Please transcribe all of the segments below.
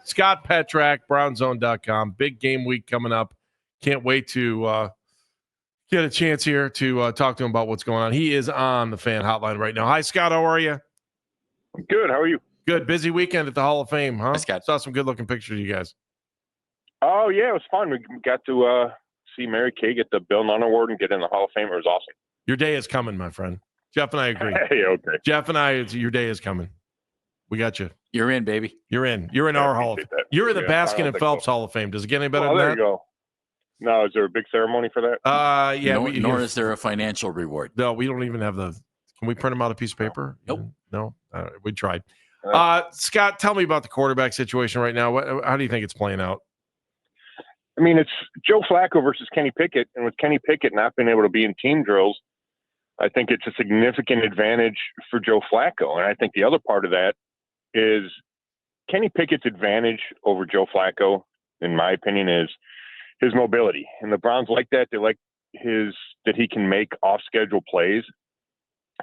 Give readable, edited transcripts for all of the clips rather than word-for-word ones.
Scott Petrak, brownzone.com. Big game week coming up. Can't wait to get a chance here to talk to him about what's going on. He is on the fan hotline right now. Hi, Scott. How are you? Good. How are you? Good. Busy weekend at the Hall of Fame, huh? Hi, Scott. Saw some good-looking pictures of you guys. Oh, yeah, it was fun. We got to see Mary Kay get the Bill Nunn Award and get in the Hall of Fame. It was awesome. Your day is coming, my friend. Jeff and I agree. Hey, okay. Jeff and your day is coming. We got you. You're in, baby. You're in. You're in our Hall of Fame. You're in the Baskin and Phelps Hall of Fame. Does it get any better than there that? you go. No, is there a big ceremony for that? Yeah. Nor is there a financial reward. No, we don't even have the. Can we print them out a piece of paper? Nope. No. We tried. Scott, tell me about the quarterback situation right now. How do you think it's playing out? I mean, it's Joe Flacco versus Kenny Pickett, and with Kenny Pickett not being able to be in team drills, I think it's a significant advantage for Joe Flacco. And I think the other part of that is Kenny Pickett's advantage over Joe Flacco, in my opinion, is his mobility. And the Browns like that. They like that he can make off-schedule plays.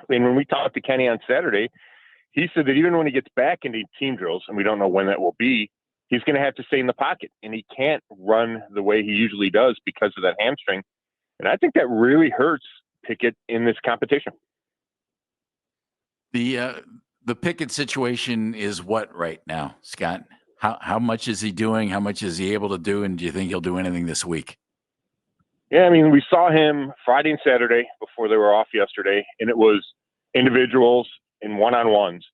And when we talked to Kenny on Saturday, he said that even when he gets back into team drills, and we don't know when that will be, he's going to have to stay in the pocket, and he can't run the way he usually does because of that hamstring. And I think that really hurts Pickett in this competition. The Pickett situation is what right now, Scott? How much is he doing? How much is he able to do? And do you think he'll do anything this week? Yeah, I mean, we saw him Friday and Saturday before they were off yesterday, and it was individuals and one-on-ones.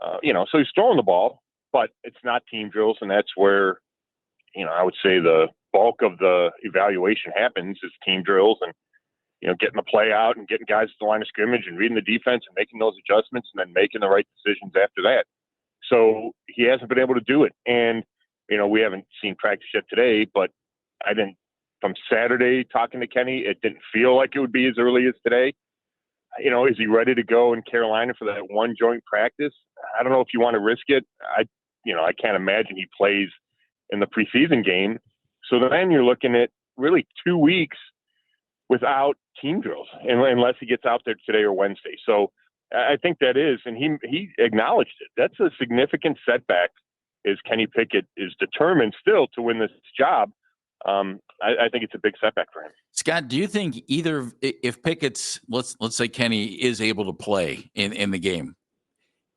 So he's throwing the ball, but it's not team drills, and that's where, I would say the bulk of the evaluation happens is team drills and, getting the play out and getting guys to the line of scrimmage and reading the defense and making those adjustments and then making the right decisions after that. So he hasn't been able to do it. And, we haven't seen practice yet today, but from Saturday talking to Kenny, it didn't feel like it would be as early as today. Is he ready to go in Carolina for that one joint practice? I don't know if you want to risk it. I can't imagine he plays in the preseason game. So then you're looking at really 2 weeks without team drills, unless he gets out there today or Wednesday. So I think that is, and he acknowledged it. That's a significant setback. Is Kenny Pickett is determined still to win this job. I think it's a big setback for him. Scott, do you think if Pickett's, let's say Kenny is able to play in the game,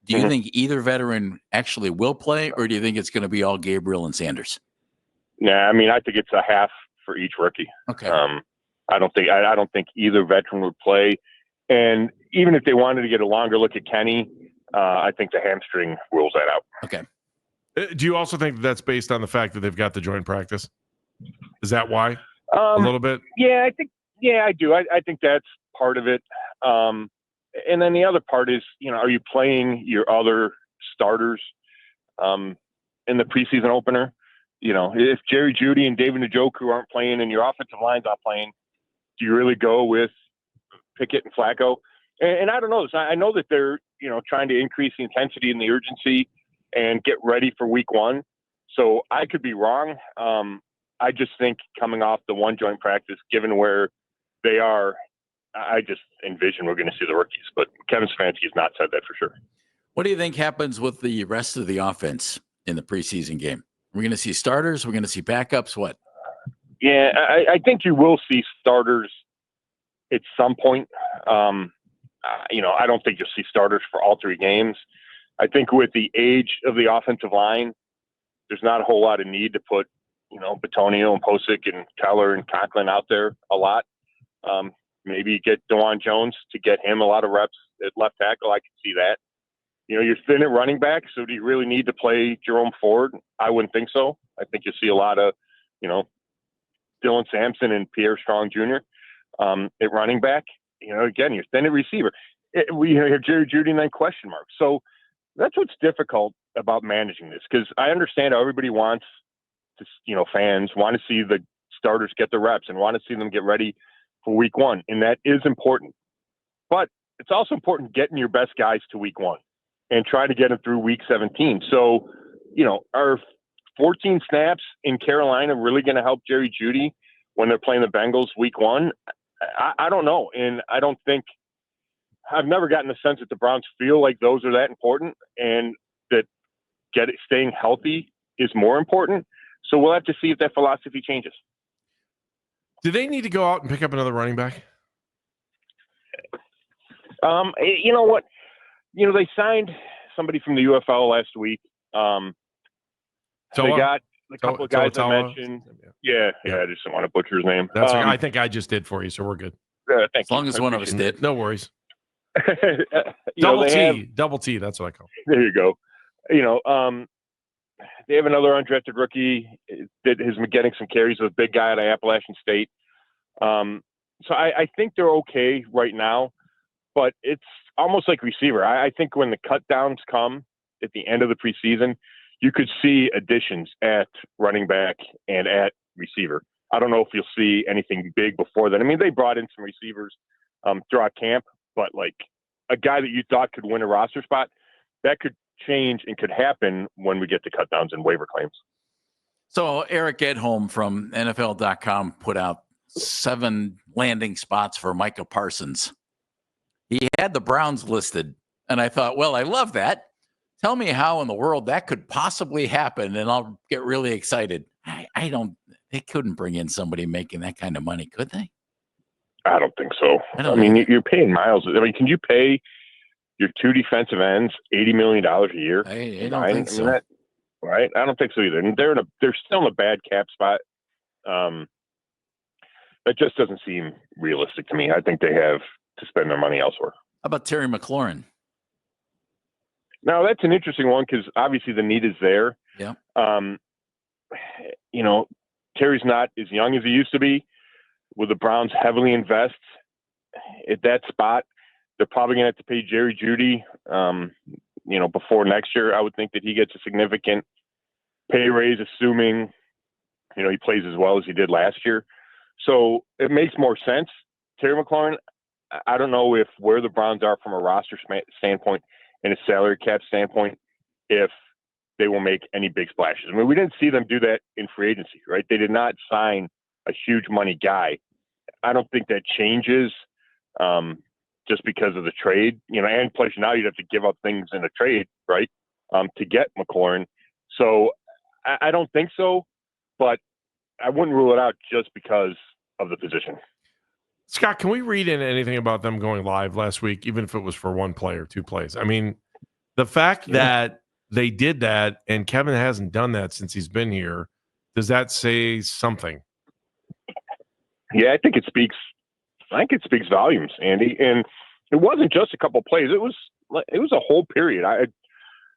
do you think either veteran actually will play, or do you think it's going to be all Gabriel and Sanders? Nah, I mean, I think it's a half for each rookie. Okay. I don't think either veteran would play. And even if they wanted to get a longer look at Kenny, I think the hamstring rules that out. Okay. Do you also think that's based on the fact that they've got the joint practice? Is that why? A little bit? Yeah, I do. I think that's part of it. And then the other part is, are you playing your other starters in the preseason opener? If Jerry Jeudy and David Njoku aren't playing and your offensive line's not playing, do you really go with Pickett and Flacco? And I don't know. I know that they're, trying to increase the intensity and the urgency and get ready for week one. So I could be wrong. I just think coming off the one joint practice, given where they are, I just envision we're going to see the rookies. But Kevin Stefanski's not said that for sure. What do you think happens with the rest of the offense in the preseason game? We're going to see starters. We're going to see backups. What? Yeah, I think you will see starters at some point. I don't think you'll see starters for all 3 games. I think with the age of the offensive line, there's not a whole lot of need to put, Bitonio and Posick and Keller and Conklin out there a lot. Maybe get DeJuan Jones to get him a lot of reps at left tackle. I can see that. You're thin at running back, so do you really need to play Jerome Ford? I wouldn't think so. I think you'll see a lot of, Dylan Sampson and Pierre Strong Jr. At running back. Again, you're thin at receiver. We have Jerry Jeudy and then question marks. So that's what's difficult about managing this, because I understand how everybody wants to, fans want to see the starters get the reps and want to see them get ready for week one. And that is important. But it's also important getting your best guys to week one and try to get them through week 17. So, are 14 snaps in Carolina really going to help Jerry Jeudy when they're playing the Bengals week one? I don't know. And I don't think – I've never gotten the sense that the Browns feel like those are that important, and that staying healthy is more important. So we'll have to see if that philosophy changes. Do they need to go out and pick up another running back? You know what? They signed somebody from the UFL last week. They got a couple of guys I mentioned. Yeah. I just don't want to butcher his name. That's I think I just did for you, so we're good. As long as one of us did. No worries. Double T. That's what I call it. There you go. They have another undrafted rookie that has been getting some carries with a big guy at Appalachian State. So I think they're okay right now, but it's almost like receiver. I think when the cut downs come at the end of the preseason, you could see additions at running back and at receiver. I don't know if you'll see anything big before then. I mean, they brought in some receivers throughout camp, but like a guy that you thought could win a roster spot, that could change and could happen when we get to cut downs and waiver claims. So Eric Edholm from NFL.com put out 7 landing spots for Micah Parsons. He had the Browns listed, and I thought, well, I love that. Tell me how in the world that could possibly happen, and I'll get really excited. They couldn't bring in somebody making that kind of money, could they? I don't think so. I mean, you're paying Miles. I mean, can you pay your 2 defensive ends $80 million a year? I don't think so. Right? I don't think so either. And they're still in a bad cap spot. That just doesn't seem realistic to me. I think they have to spend their money elsewhere. How about Terry McLaurin? Now, that's an interesting one because obviously the need is there. Yeah. Terry's not as young as he used to be. Will the Browns heavily invest at that spot? They're probably going to have to pay Jerry Jeudy, before next year. I would think that he gets a significant pay raise, assuming, he plays as well as he did last year. So it makes more sense. Terry McLaurin, I don't know if where the Browns are from a roster standpoint and a salary cap standpoint, if they will make any big splashes. I mean, we didn't see them do that in free agency, right? They did not sign a huge money guy. I don't think that changes just because of the trade, and plus now you'd have to give up things in a trade, right, to get McLaurin. So I don't think so, but I wouldn't rule it out just because of the position. Scott, can we read in anything about them going live last week, even if it was for 1 play or 2 plays? I mean, the fact that they did that and Kevin hasn't done that since he's been here, does that say something? Yeah, I think it speaks volumes, Andy. And it wasn't just a couple plays. It was a whole period. I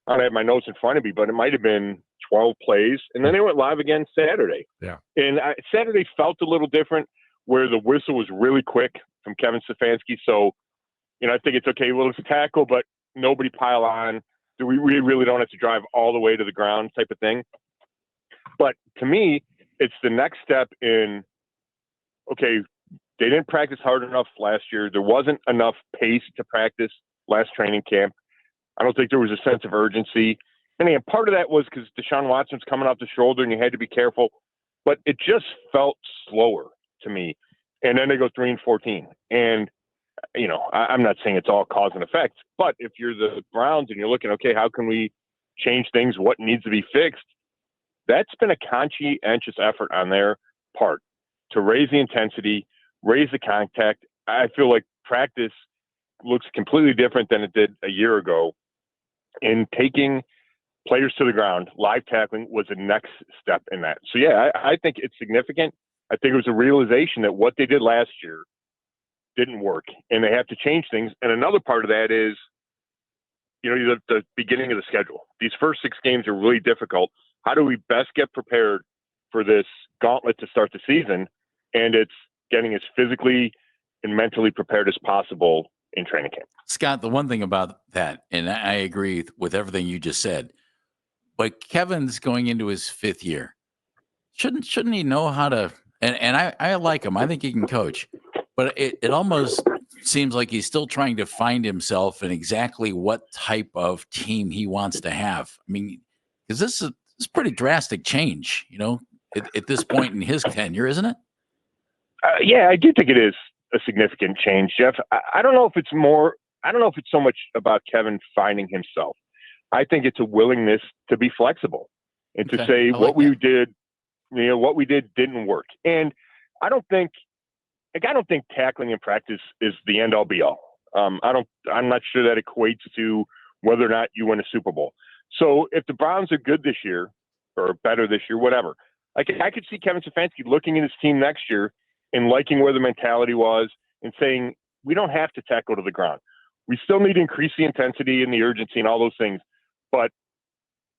don't have my notes in front of me, but it might have been 12 plays. And then they went live again Saturday. Yeah. And Saturday felt a little different, where the whistle was really quick from Kevin Stefanski. So, I think it's okay. Well, it's a tackle, but nobody pile on. We really don't have to drive all the way to the ground type of thing. But to me, it's the next step in, okay, they didn't practice hard enough last year. There wasn't enough pace to practice last training camp. I don't think there was a sense of urgency. And again, part of that was because Deshaun Watson's coming off the shoulder and you had to be careful. But it just felt slower to me. And then they go 3-14. And, I'm not saying it's all cause and effect, but if you're the Browns and you're looking, okay, how can we change things? What needs to be fixed? That's been a conscientious effort on their part to raise the intensity, raise the contact. I feel like practice looks completely different than it did a year ago. And taking players to the ground, live tackling was the next step in that. So, yeah, I think it's significant. I think it was a realization that what they did last year didn't work, and they have to change things. And another part of that is, the beginning of the schedule. These first 6 games are really difficult. How do we best get prepared for this gauntlet to start the season? And it's getting as physically and mentally prepared as possible in training camp. Scott, the one thing about that, and I agree with everything you just said, but Kevin's going into his 5th year. Shouldn't he know how to? And I like him. I think he can coach. But it almost seems like he's still trying to find himself and exactly what type of team he wants to have. I mean, because this is pretty drastic change, at this point in his tenure, isn't it? Yeah, I do think it is a significant change, Jeff. I don't know if it's so much about Kevin finding himself. I think it's a willingness to be flexible. and to Okay. say I like what we that. did, what we did didn't work. And I don't think tackling in practice is the end all be all. I'm not sure that equates to whether or not you win a Super Bowl. So if the Browns are good this year or better this year, whatever, I could see Kevin Stefanski looking at his team next year and liking where the mentality was and saying, we don't have to tackle to the ground. We still need to increase the intensity and the urgency and all those things, but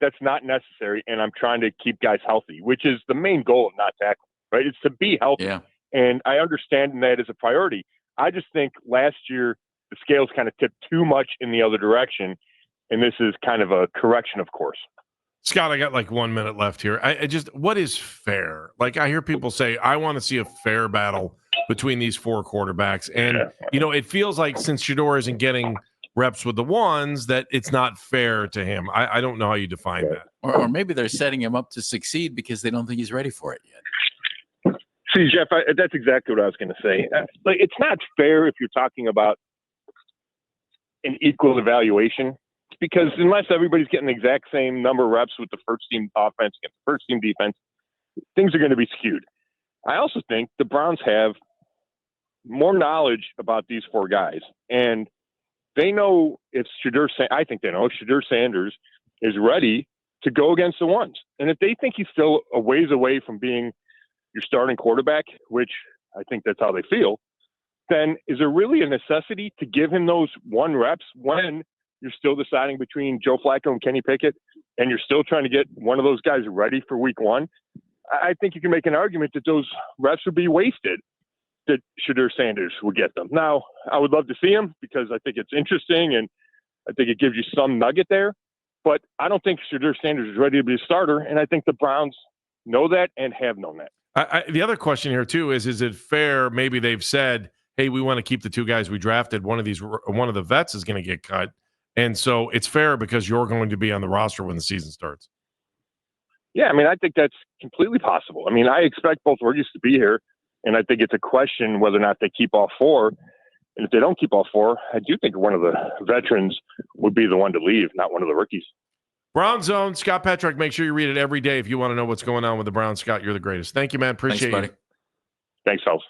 that's not necessary. And I'm trying to keep guys healthy, which is the main goal of not tackling, right? It's to be healthy. Yeah. And I understand that is a priority. I just think last year the scales kind of tipped too much in the other direction. And this is kind of a correction, of course. Scott, I got like 1 minute left here. I just, what is fair? Like, I hear people say, I want to see a fair battle between these four quarterbacks. And, it feels like since Shedeur isn't getting reps with the ones, that it's not fair to him. I don't know how you define that. Or maybe they're setting him up to succeed because they don't think he's ready for it yet. See, Jeff, that's exactly what I was going to say. Like, it's not fair if you're talking about an equal evaluation, because unless everybody's getting the exact same number of reps with the first team offense against the first team defense, things are going to be skewed. I also think the Browns have more knowledge about these four guys, and they know if I think they know if Shedeur Sanders is ready to go against the ones. And if they think he's still a ways away from being your starting quarterback, which I think that's how they feel, then is there really a necessity to give him those 1 reps when you're still deciding between Joe Flacco and Kenny Pickett, and you're still trying to get one of those guys ready for week 1? I think you can make an argument that those reps would be wasted, that Shedeur Sanders would get them. Now, I would love to see him because I think it's interesting and I think it gives you some nugget there, but I don't think Shedeur Sanders is ready to be a starter, and I think the Browns know that and have known that. The other question here, too, is it fair? Maybe they've said, hey, we want to keep the 2 guys we drafted. One of the vets is going to get cut. And so it's fair because you're going to be on the roster when the season starts. Yeah, I mean, I think that's completely possible. I mean, I expect both rookies to be here, and I think it's a question whether or not they keep all 4. And if they don't keep all 4, I do think one of the veterans would be the one to leave, not one of the rookies. Brown Zone, Scott Petrak. Make sure you read it every day if you want to know what's going on with the Browns. Scott, you're the greatest. Thank you, man. Appreciate Thanks, buddy. Thanks, fellas.